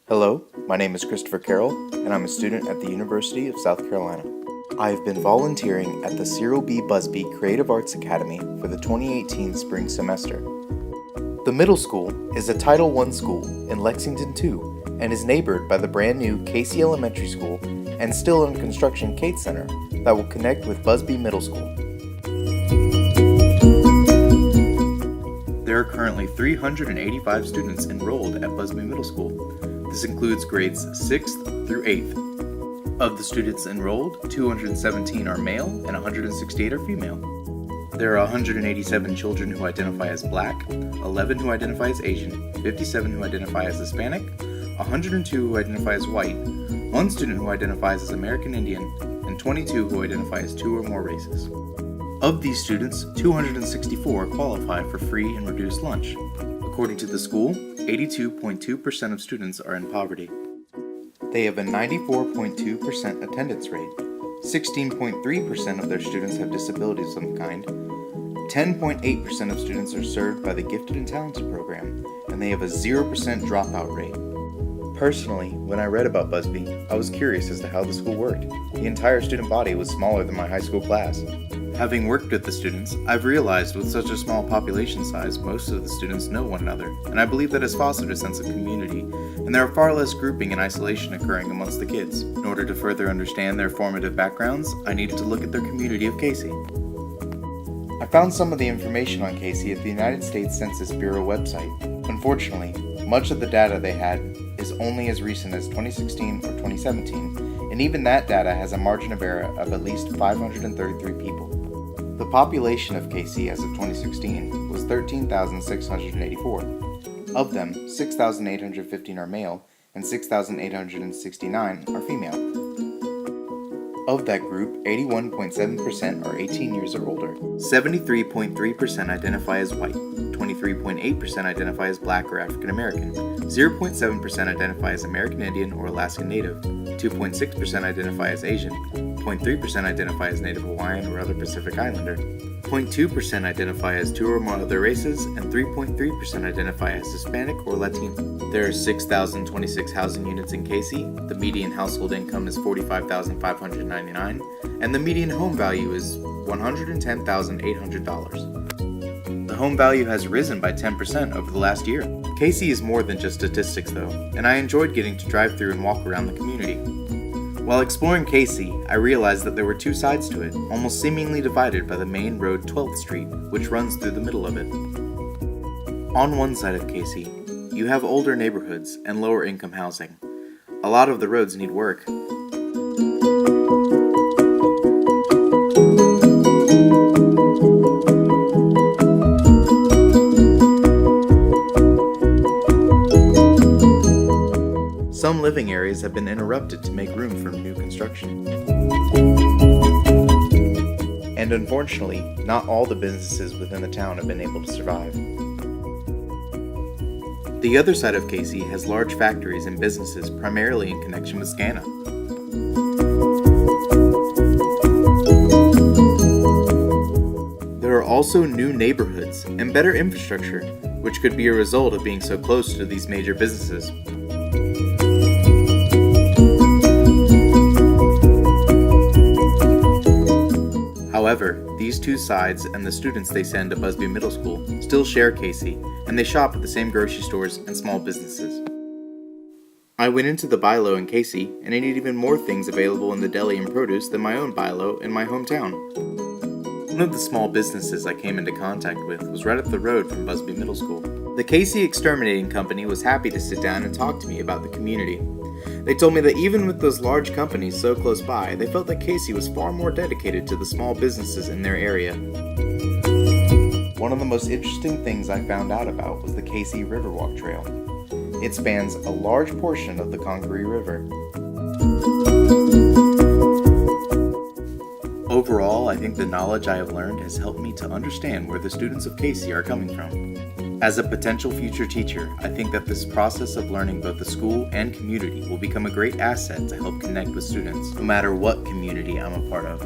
Hello, my name is Christopher Carroll, and I'm a student at the University of South Carolina. I have been volunteering at the Cyril B. Busbee Creative Arts Academy for the 2018 spring semester. The middle school is a Title I school in Lexington II and is neighbored by the brand new Cayce Elementary School and still under construction Cayce Center that will connect with Busbee Middle School. There are currently 385 students enrolled at Busbee Middle School. This includes grades 6th through 8th. Of the students enrolled, 217 are male and 168 are female. There are 187 children who identify as Black, 11 who identify as Asian, 57 who identify as Hispanic, 102 who identify as White, 1 student who identifies as American Indian, and 22 who identify as 2 or more races. Of these students, 264 qualify for free and reduced lunch. According to the school, 82.2% of students are in poverty. They have a 94.2% attendance rate. 16.3% of their students have disabilities of some kind. 10.8% of students are served by the Gifted and Talented program, and they have a 0% dropout rate. Personally, when I read about Busbee, I was curious as to how the school worked. The entire student body was smaller than my high school class. Having worked with the students, I've realized with such a small population size, most of the students know one another, and I believe that has fostered a sense of community, and there are far less grouping and isolation occurring amongst the kids. In order to further understand their formative backgrounds, I needed to look at their community of Cayce. I found some of the information on Cayce at the United States Census Bureau website. Unfortunately, much of the data they had is only as recent as 2016 or 2017, and even that data has a margin of error of at least 533 people. The population of Cayce as of 2016 was 13,684. Of them, 6,815 are male and 6,869 are female. Of that group, 81.7% are 18 years or older. 73.3% identify as white, 23.8% identify as Black or African American, 0.7% identify as American Indian or Alaskan Native, 2.6% identify as Asian, 0.3% identify as Native Hawaiian or other Pacific Islander, 0.2% identify as 2 or more other races, and 3.3% identify as Hispanic or Latino. There are 6,026 housing units in Cayce. The median household income is $45,599, and the median home value is $110,800. The home value has risen by 10% over the last year. Cayce is more than just statistics though, and I enjoyed getting to drive through and walk around the community. While exploring Cayce, I realized that there were 2 sides to it, almost seemingly divided by the main road 12th Street, which runs through the middle of it. On one side of Cayce, you have older neighborhoods and lower income housing. A lot of the roads need work. Some living areas have been interrupted to make room for new construction. And unfortunately, not all the businesses within the town have been able to survive. The other side of Cayce has large factories and businesses primarily in connection with SCANA. There are also new neighborhoods and better infrastructure, which could be a result of being so close to these major businesses. However, these 2 sides and the students they send to Busbee Middle School still share Cayce, and they shop at the same grocery stores and small businesses. I went into the Bilo in Cayce, and I need even more things available in the deli and produce than my own Bilo in my hometown. One of the small businesses I came into contact with was right up the road from Busbee Middle School. The Cayce Exterminating Company was happy to sit down and talk to me about the community. They told me that even with those large companies so close by, they felt that Cayce was far more dedicated to the small businesses in their area. One of the most interesting things I found out about was the Cayce Riverwalk Trail. It spans a large portion of the Congaree River. Overall, I think the knowledge I have learned has helped me to understand where the students of Cayce are coming from. As a potential future teacher, I think that this process of learning both the school and community will become a great asset to help connect with students, no matter what community I'm a part of.